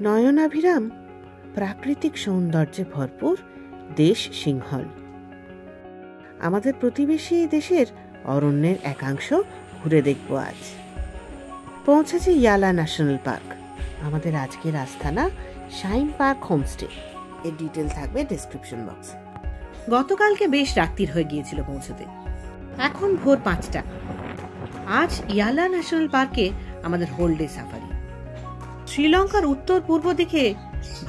নয়নাভিরাম প্রাকৃতিক সৌন্দর্যে ভরপুর দেশ সিংহল। আমাদের প্রতিবেশী এই দেশের অরণ্যের একাংশ ঘুরে দেখব আজ। পৌঁছেছি ইয়ালা ন্যাশনাল পার্ক। আমাদের আজকের আস্থানা শাইন পার্ক হোমস্টে। এর ডিটেল থাকবে ডেসক্রিপশন বক্সে। গতকালকে বেশ রাত্রির হয়ে গিয়েছিল পৌঁছতে। এখন ভোর 5টা। আজ ইয়ালা ন্যাশনাল পার্কে আমাদের হোল ডে সাফারি। শ্রীলঙ্কার উত্তর পূর্ব দিকে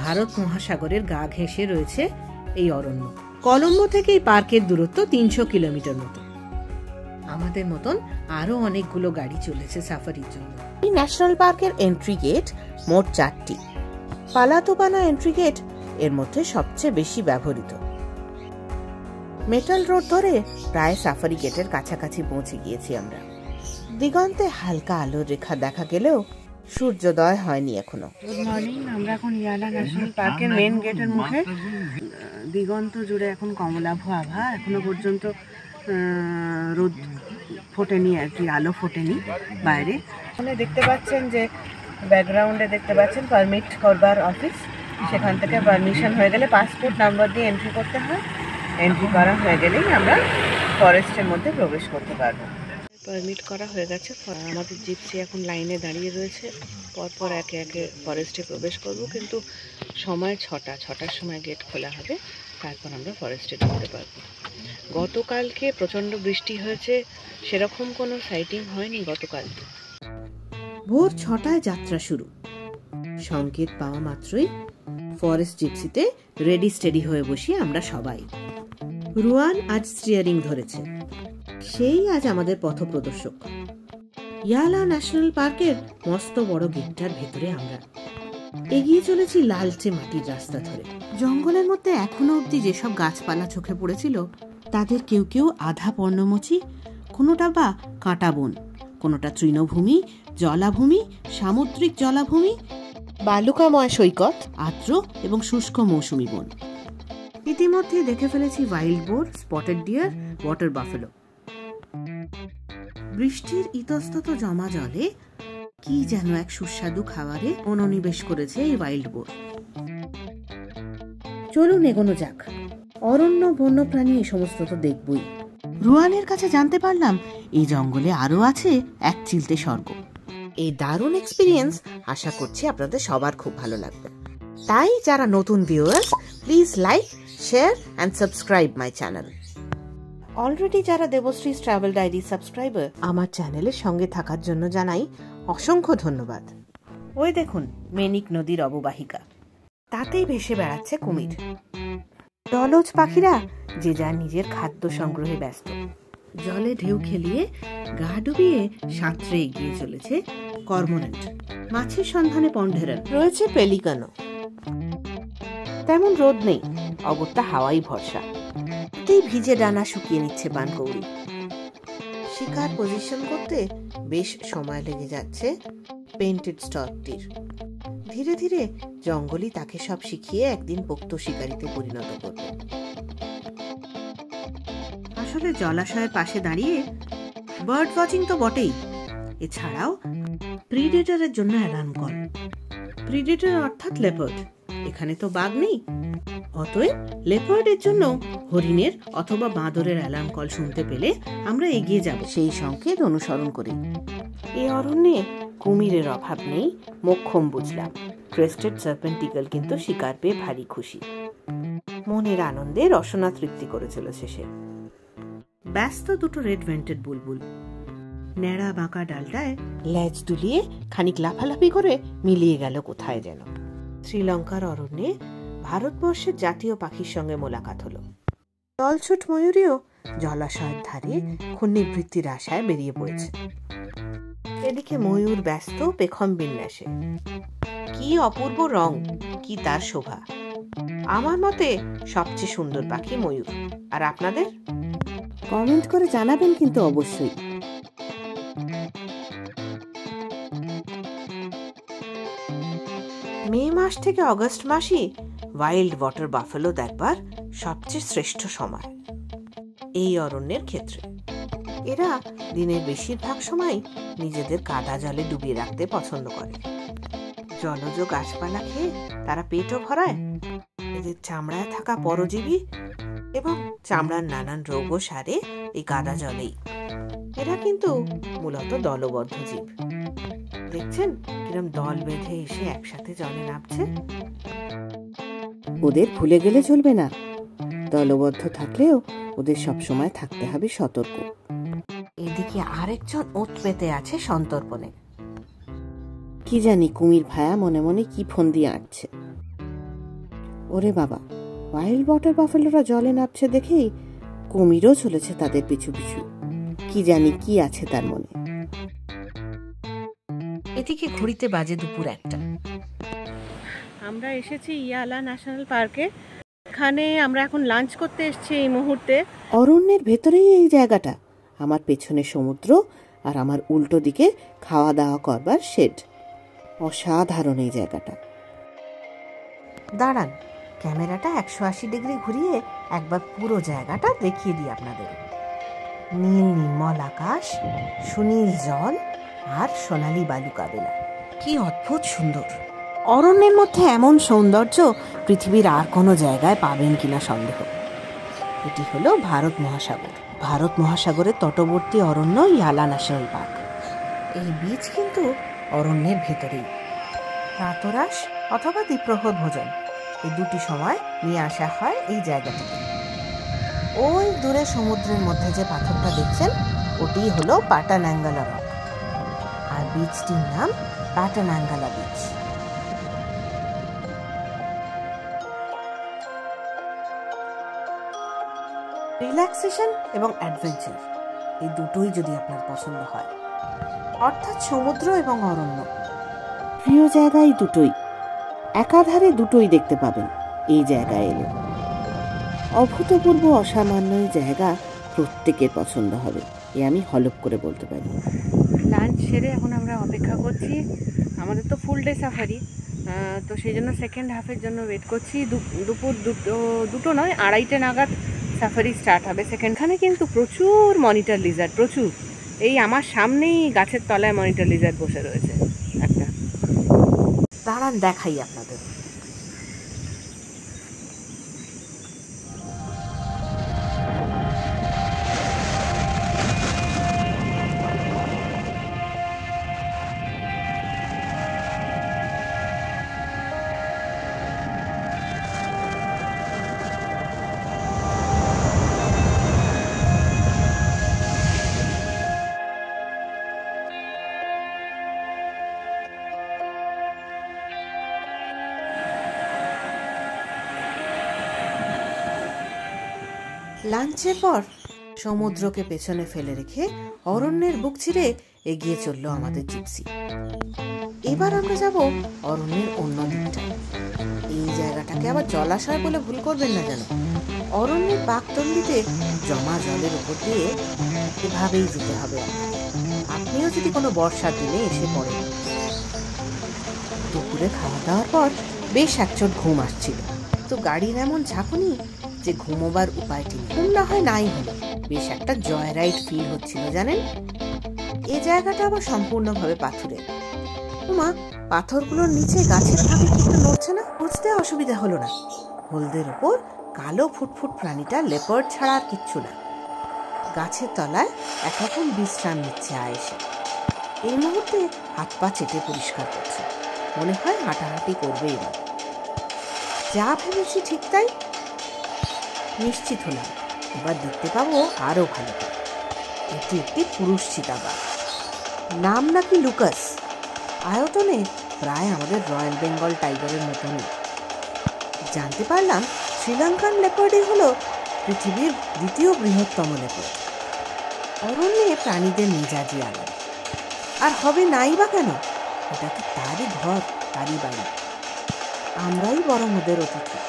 ভারত মহাসাগরের গা ঘেঁষে রয়েছে এই অরণ্য। কলম্বো থেকে এই পার্কের দূরত্ব 300 কিলোমিটার মতো। আমাদের মতন আরো অনেকগুলো গাড়ি চলেছে সাফারির জন্য। এই ন্যাশনাল পার্কের এন্ট্রি গেট মোট 4টি। পালাতোপানা এন্ট্রি গেট এর মধ্যে সবচেয়ে বেশি ব্যবহৃত। মেটাল রোড ধরে প্রায় সাফারি গেটের কাছাকাছি পৌঁছে গিয়েছি আমরা। দিগন্তে হালকা আলোর রেখা দেখা গেলেও সূর্যোদয় হয়নি এখনো। Good morning. আমরা এখন ইয়ালা ন্যাশনাল পার্কের মেন গেটের মুখে। দিগন্ত জুড়ে এখন কমলাভ আভা। এখনো পর্যন্ত রোদ ফোটেনি, আর কি আলো ফোটেনি বাইরে। এখানে দেখতে পাচ্ছেন যে ব্যাকগ্রাউন্ডে দেখতে পাচ্ছেন পারমিট করবার অফিস। সেখান থেকে পারমিশন হয়ে গেলে পাসপোর্ট নাম্বার দিয়ে এন্ট্রি করতে হয়। এন্ট্রি করা হয়ে গেলেই আমরা ফরেস্টের মধ্যে প্রবেশ করতে পারবো। পারমিট করা হয়ে গেছে। আমাদের জিপসি এখন লাইনে দাঁড়িয়ে রয়েছে। পরপর একে একে ফরেস্টে প্রবেশ করব, কিন্তু সময় 6টার সময় গেট খোলা হবে। তারপর আমরা ফরেস্টে ঢুকতে পারবো। গতকালকে প্রচণ্ড বৃষ্টি হয়েছে, সেরকম কোনো সাইটিং হয়নি গতকাল। ভোর 6টায় যাত্রা শুরু। সংকেত পাওয়া মাত্রই ফরেস্ট জিপসিতে রেডি স্টেডি হয়ে বসি আমরা সবাই। রুয়ান আজ স্টিয়ারিং ধরেছে। সেই আজ আমাদের পথপ্রদর্শক। ইয়ালা ন্যাশনাল পার্কের মস্ত বড় গেটটার ভেতরে আমরা এগিয়ে চলেছি লালচে মাটির রাস্তা ধরে। জঙ্গলের মধ্যে এখনো অবধি যেসব গাছপালা চোখে পড়েছিল তাদের কেউ কেউ আধা পর্ণমোচী, কোনোটা বা কাঁটা বন, কোনোটা তৃণভূমি, জলাভূমি, সামুদ্রিক জলাভূমি, বালুকাময় সৈকত, আর্দ্র এবং শুষ্ক মৌসুমী বন। ইতিমধ্যে দেখে ফেলেছি wild boar, spotted deer, water buffalo. বৃষ্টির ইতস্তত জমা জলে কি যেন এক সুস্বাদু খাবারে মনোনিবেশ করেছে এই ওয়াইল্ড বোর। চলুন এগোনো যাক। অরণ্য বন্যপ্রাণী এই সমস্ত তো দেখবই। রুয়ানের কাছে জানতে পারলাম এই জঙ্গলে আরো আছে এক চিলতে স্বর্গ। এই দারুণ এক্সপিরিয়েন্স আশা করছি আপনাদের সবার খুব ভালো লাগবে। তাই যারা নতুন viewers, please like, share and subscribe my channel. Already যারা দেবশ্রীস ট্রাভেল ডায়েরি সাবস্ক্রাইবার, আমার চ্যানেলের সঙ্গে থাকার জন্য জানাই অসংখ্য ধন্যবাদ। ওই দেখুন মেনিক নদীর অববাহিকা, তাতেই ভেসে বেড়াচ্ছে কুমির। জলজ পাখিরা যে যার নিজের খাদ্য সংগ্রহে ব্যস্ত। জলে ঢেউ খেলিয়ে গা ডুবিয়ে সাঁতরে এগিয়ে চলেছে কর্মোরেন্ট। মাছের সন্ধানে পন্ডেরান রয়েছে পেলিকানও। তেমন রোদ নেই, অগত্যা হাওয়াই ভরসা। তাতেই ভিজে ডানা শুকিয়ে নিচ্ছে পানকৌড়ি। শিকার পজিশন করতে বেশ সময় লেগে যাচ্ছে পেন্টেড স্টকটির। ধীরে ধীরে জঙ্গলই তাকে সব শিখিয়ে একদিন পোক্ত শিকারিতে পরিণত করবে। আসলে জলাশয়ের পাশে দাঁড়িয়ে বার্ড ওয়াচিং তো বটেই, এছাড়াও প্রিডেটরের জন্য অ্যালার্ম কল। প্রিডেটর অর্থাৎ লেপার্ড। এখানে তো বাঘ নেই, অতএব লেপার্ডের জন্য হরিণের অথবা বাঁদরের অ্যালার্ম কল শুনতে পেলে আমরা এগিয়ে যাব সেই সংকেত অনুসরণ করে। এই অরণ্যে কুমিরের অভাব নেই, মোক্ষম বুঝলাম। ক্রেস্টেড সার্পেন্ট ইগল কিন্তু শিকার পেয়ে ভারী খুশি। মনের আনন্দে রসনা তৃপ্তি করে চলেছে সে। ব্যস্ত দুটো রেড ভেন্টেড বুলবুল ন্যাড়া বাঁকা ডালটায় লেজ দুলিয়ে খানিক লাফালাফি করে মিলিয়ে গেল কোথায় যেন। শ্রীলঙ্কার অরণ্যে ভারতবর্ষের জাতীয় পাখির সঙ্গে মোলাকাত হলো। জলছুট ময়ূরীও জলাশয়ের ধারে ক্ষুণ্ণিবৃত্তির আশায় বেরিয়ে পড়েছে। এদিকে ময়ূর ব্যস্ত পেখম বিন্যাসে। কি অপূর্ব রং, কি তার শোভা! আমার মতে সবচেয়ে সুন্দর পাখি ময়ূর। আর আপনাদের? কমেন্ট করে জানাবেন কিন্তু অবশ্যই। মে মাস থেকে অগস্ট মাসই ওয়াইল্ড ওয়াটার বাফেলো দেখবার সবচেয়ে শ্রেষ্ঠ সময় এই অরণ্যের ক্ষেত্রে। এরা দিনের বেশিরভাগ সময় নিজেদের কাদা জলে ডুবিয়ে রাখতে পছন্দ করে। জলজ গাছপালা খেয়ে তারা পেটও ভরায়, এদের চামড়ায় থাকা পরজীবী এবং চামড়ার নানান রোগও সারে এই কাদা জলেই। এরা কিন্তু মূলত দলবদ্ধ জীব। দেখছেন কিরম দল বেঁধে এসে একসাথে জলে নামছে। ওদের ভুলে গেলে চলবে না, দলবদ্ধ থাকলেও ওদের সবসময় থাকতে হবে সতর্ক। এদিকে আরেকজন ওত পেতে আছে সন্তর্পণে। কি জানি কুমির ভায়া মনে মনে কি ফোন দিয়ে আঁটছে। ওরে বাবা, ওয়াইল্ড ওয়াটার বাফেলোরা জলে নামছে দেখেই কুমিরও চলেছে তাদের পিছু পিছু। কি জানি কি আছে তার মনে। এদিকে ঘড়িতে বাজে দুপুর 1টা। আমরা এসেছি ইয়ালা ন্যাশনাল পার্কে। এখানে আমরা এখন লাঞ্চ করতে এসেছি এই মুহূর্তে। অরণ্যের ভেতরেই এই জায়গাটা। আমার পেছনে সমুদ্র আর আমার উল্টো দিকে খাওয়া দাওয়া করবার শেড। অসাধারণ এই জায়গাটা। দাঁড়ান, ক্যামেরাটা 180 ডিগ্রি ঘুরিয়ে একবার পুরো জায়গাটা দেখিয়ে দিই আপনাদের। নীল নির্মল আকাশ, সুনীল জল আর সোনালী বালুকা বেলা। কি অদ্ভুত সুন্দর! অরণ্যের মধ্যে এমন সৌন্দর্য পৃথিবীর আর কোনো জায়গায় পাবেন কিনা সন্দেহ। এটি হলো ভারত মহাসাগর। ভারত মহাসাগরের তটবর্তী অরণ্য ইয়ালা ন্যাশনাল পার্ক। এই বীজ কিন্তু অরণ্যের ভেতরেই। প্রাতরাশ অথবা দ্বিপ্রহর ভোজন, এই দুটি সময় নিয়ে আসা হয় এই জায়গাটাকে। ওই দূরে সমুদ্রের মধ্যে যে পাথরটা দেখছেন ওটি হলো পাটানাঙ্গালা রক, আর বীজটির নাম পাটানাঙ্গালা বীচ। রিল্যাক্সেশন এবং অ্যাডভেঞ্চার এই দুটোই যদি আপনার পছন্দ হয়, অর্থাৎ সমুদ্র এবং অরণ্য, প্রিয় জায়গা এই দুটোই। একাধারে দুটোই দেখতে পাবেন এই জায়গায় এলে। অভূতপূর্ব অসামান্য এই জায়গা প্রত্যেকের পছন্দ হবে, এ আমি হলপ করে বলতে পারি। লাঞ্চ সেরে এখন আমরা অপেক্ষা করছি। আমাদের তো ফুল ডে সাফারি, তো সেই জন্য সেকেন্ড হাফের জন্য ওয়েট করছি। দুপুর দুটো নয় 2:30 নাগাদ সাফারি স্টার্ট হবে। সেকেন্ডখানে কিন্তু প্রচুর মনিটর লিজার্ড, প্রচুর। এই আমার সামনেই গাছের তলায় মনিটর লিজার্ড বসে রয়েছে একটা। দাঁড়ান দেখাই আপনাদের। লাঞ্চের পর সমুদ্রকে পেছনে ফেলে রেখে অরণ্যের বুক চিরে এগিয়ে চলল আমাদের জিপসি। এবার আমরা যাব অরণ্যের অন্য দিকটায়। এই জায়গাটাকে আবার জলাশয় বলে ভুল করবেন না যেন। অরণ্যের বাকতন্ডিতে জমা জলের উপর দিয়ে এভাবেই যেতে হবে। আপনিও যদি কোনো বর্ষার দিনে এসে পড়েন। দুপুরে খাওয়া দাওয়ার পর বেশ একচোট ঘুম আসছিল, তো গাড়ির এমন ঝাঁকুনি যে ঘুমোবার উপায়টি ঘুম না হয় নাই হলো। বেশ একটা জয় রাইড ফিল হচ্ছিল জানেন। এই জায়গাটা আবার সম্পূর্ণভাবে পাথুরের। ওমা, পাথরগুলোর নিচে গাছের ফাঁকে কিন্তু নড়ছে না। বুঝতে অসুবিধা হলো না। হলদের ওপর কালো ফুটফুট প্রাণীটা লেপার্ড ছাড়া আর কিচ্ছু না। গাছের তলায় একরকম বিশ্রাম নিচ্ছে আয়েশে। এই মুহূর্তে হাত পা চেটে পরিষ্কার করছে, মনে হয় হাঁটাহাঁটি করবে এবার। যা ভেবেছি ঠিক তাই। নিশ্চিত হলাম এবার দেখতে পাবো আরো ভালো করে। এটি একটি পুরুষ চিতাবাঘ, নাম নাকি লুকাস। আয়তনে প্রায় আমাদের রয়্যাল বেঙ্গল টাইগারের মতনই। জানতে পারলাম শ্রীলঙ্কান লেপার্ডই হলো পৃথিবীর দ্বিতীয় বৃহত্তম লেপার্ড। অরণ্যে প্রাণীদের মেজাজি আলাদা, আর হবে নাই বা কেন? এটা তো তারই ঘর, তারই বাড়ি। আমরাই বরং ওদের অতিথি।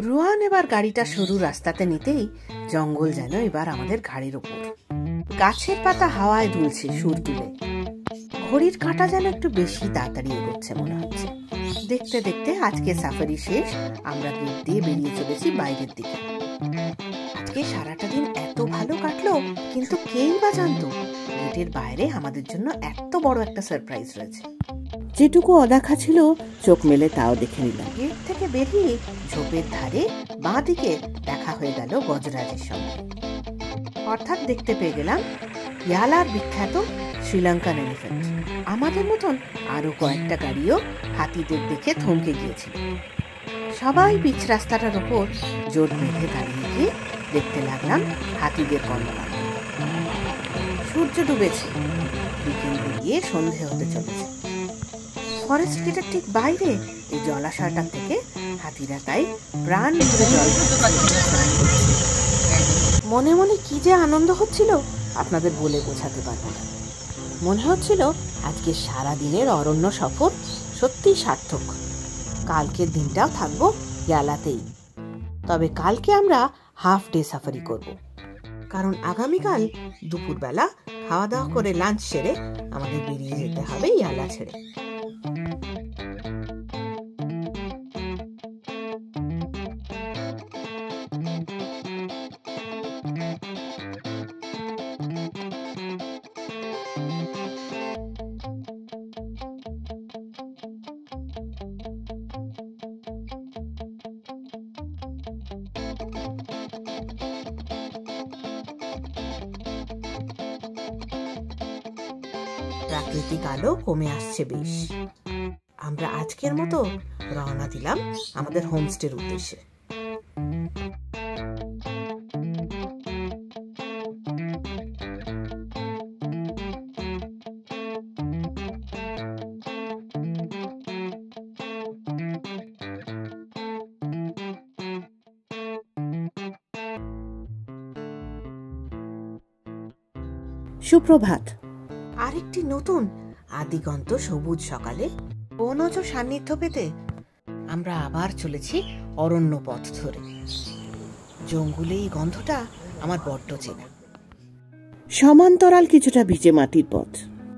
রোহান এবার গাড়িটা সরু রাস্তাতে নিতেই জঙ্গল যেন এবার আমাদের ঘাড়ের ওপর। গাছের পাতা হাওয়ায় দুলছে সুর তুলে। ঘড়ির কাঁটা যেন একটু বেশি তাড়াতাড়ি এগোচ্ছে মনে হচ্ছে। দেখতে দেখতে আজকে সাফারি শেষ। আমরা গেট দিয়ে বেরিয়ে চলেছি বাইরের দিকে। আজকে সারাটা দিন এত ভালো কাটলো, কিন্তু কেই বা জানতো গেটের বাইরে আমাদের জন্য এত বড় একটা সারপ্রাইজ রয়েছে। যেটুকু অদেখা ছিল চোখ মেলে তাও দেখে নিলাম। গেট থেকে বেরিয়ে ঝোপের ধারে বাঁ দিকে দেখা হয়ে গেল গজরাজের সঙ্গে। অর্থাৎ দেখতে পেয়ে গেলাম ইয়ালার বিখ্যাত শ্রীলঙ্কান এলিফ্যান্ট। আমাদের মতন আরো কয়েকটা গাড়িও হাতিদের দেখে থমকে গিয়েছিল। সবাই পিচ রাস্তাটার ওপর জোট বেঁধে দাঁড়িয়ে গিয়ে দেখতে লাগলাম হাতিদের কর্মকাণ্ড। সূর্য ডুবেছে, বিকেল গিয়ে সন্ধে হতে চলেছে। ফরেস্ট গেটের ঠিক বাইরে এই জলাশয়টা থেকে হাতিরা তাই প্রাণ ভরে জল। মনে মনে কি যে আনন্দ হচ্ছিল আপনাদের বলে বোঝাতে পারবো না। মনে হচ্ছিল আজকে সারা দিনের অরণ্য সফর সত্যি সার্থক। কালকের দিনটাও থাকবো ইয়ালাতেই। তবে কালকে আমরা হাফ ডে সাফারি করব, কারণ আগামীকাল দুপুরবেলা খাওয়া দাওয়া করে লাঞ্চ সেরে আমাদের বেরিয়ে যেতে হবে ইয়ালা ছেড়ে। প্রাকৃতিক আলো কমে আসছে বেশ। আমরা আজকের মতো রওনা দিলাম আমাদের হোমস্টের উদ্দেশ্যে। সুপ্রভাত। আরেকটি নতুন আদিগন্ত সবুজ সকালে বনজ সান্নিধ্য পেতে আমরা আবার চলেছি অরণ্য পথ ধরে। জঙ্গলে এই গন্ধটা আমার বড্ড চেনা। সমান্তরাল কিছুটা ভিজে মাটির পথ।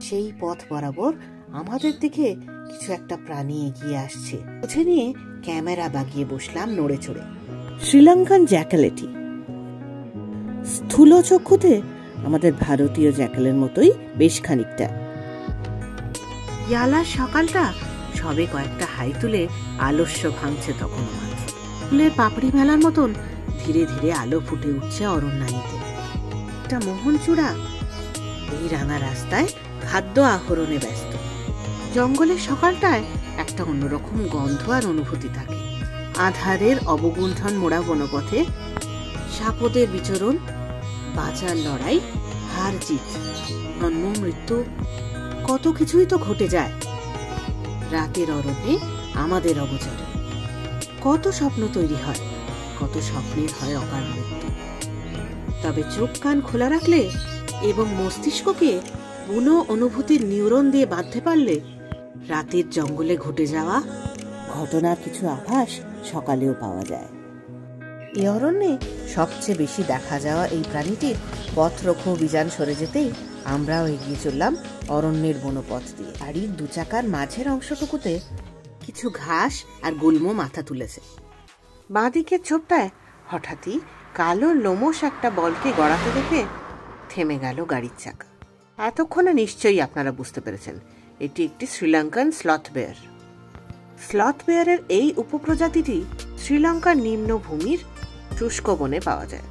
সেই পথ বরাবর আমাদের দিকে কিছু একটা প্রাণী এগিয়ে আসছে। বুঝে নিয়ে ক্যামেরা বাগিয়ে বসলাম নড়ে চড়ে। শ্রীলঙ্কান জ্যাকেল এটি। স্থূল চক্ষুতে আমাদের ভারতীয় জ্যাকেলের মতোই বেশ খানিকটা। ইয়ালার সকালটা সবে কয়েকটা হাই তুলে আলস্য ভাঙছে তখন আমার। ফুলের পাপড়ি মেলার মতন ধীরে ধীরে আলো ফুটে উঠছে অরণ্যানীতে। একটা মোহনচূড়া এই রাঙা রাস্তায় খাদ্য আহরণে ব্যস্ত। জঙ্গলের সকালটায় একটা অন্যরকম গন্ধ আর অনুভূতি থাকে। আধারের অবগুণ্ঠন মোড়া বনপথে সাপদের বিচরণ, বাঁচার লড়াই, হার জিত, জন্ম মৃত্যু, কত কিছুই তো ঘটে যায় রাতের অরণ্যে আমাদের অগোচরে। কত স্বপ্ন তৈরি হয়, কত স্বপ্নের হয় অকাল মৃত্যু। তবে চোখ কান খোলা রাখলে এবং মস্তিষ্ককে বুনো অনুভূতির নিউরন দিয়ে বাঁধতে পারলে রাতের জঙ্গলে ঘটে যাওয়া ঘটনার কিছু আভাস সকালেও পাওয়া যায়। এই অরণ্যে সবচেয়ে বেশি দেখা যাওয়া এই প্রাণীটির পথরক্ষা অভিযান সরে যেতেই আমরাও এগিয়ে চললাম অরণ্যের বনপথ দিয়ে। গাড়ির দু চাকার মাঝের অংশটুকুতে কিছু ঘাস আর গুল্ম মাথা তুলেছে। বাঁদিকের ছোপটায় হঠাৎই কালো লোমশ একটা বলকে গড়াতে দেখে থেমে গেল গাড়ির চাকা। এতক্ষণে নিশ্চয়ই আপনারা বুঝতে পেরেছেন এটি একটি শ্রীলঙ্কান স্লথ বেয়ার। স্লথ বেয়ারের এই উপপ্রজাতিটি শ্রীলঙ্কার নিম্নভূমির শুষ্ক বনে পাওয়া যায়।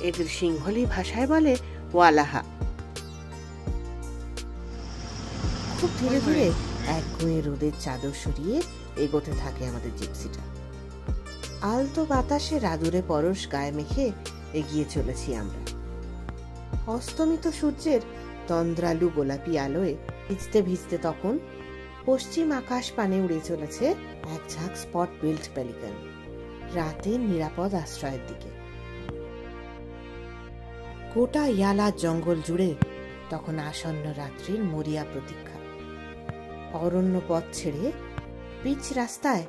এদের সিংহলি ভাষায় বলে ওয়ালাহা। খুব ধীরে ধীরে একগুঁয়ে রোদের চাদর সরিয়ে এগোতে থাকে আমাদের জিপসিটা। আলতো বাতাসে রাদুরে পরশ গায়ে মেখে এগিয়ে চলেছি আমরা। অস্তমিত সূর্যের তন্দ্রালু গোলাপি আলোয় ভিজতে ভিজতে তখন পশ্চিম আকাশ পানে উড়ে চলেছে এক ঝাঁক স্পট বিল্ট পেলিকান রাতের নিরাপদ আশ্রয়ের দিকে। গোটা ইয়ালা জঙ্গল জুড়ে তখন আসন্ন রাত্রির মরিয়া প্রতীক্ষা। অরণ্য পথ ছেড়ে পিচ রাস্তায়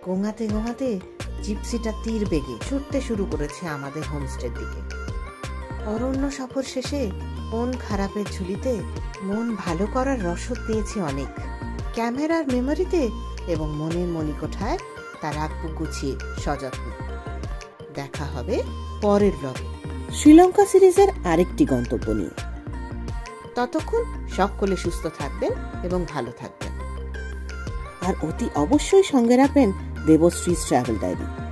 গোঙাতে গোঙাতে জিপসিটা তীর বেগে ছুটতে শুরু করেছে আমাদের হোমস্টের দিকে। অরণ্য সফর শেষে মন খারাপের ঝুলিতে মন ভালো করার রসদ পেয়েছি অনেক। ক্যামেরার মেমোরিতে এবং মনের মণিকোঠায় তা রাখবো গুছিয়ে সযত্নে। দেখা হবে পরের ব্লগে শ্রীলঙ্কা সিরিজের আরেকটি গন্তব্য নিয়ে। ততক্ষণ সকলে সুস্থ থাকবেন এবং ভালো থাকবেন। আর অতি অবশ্যই সঙ্গে রাখবেন দেবশ্রী ট্রাভেল ডায়েরি।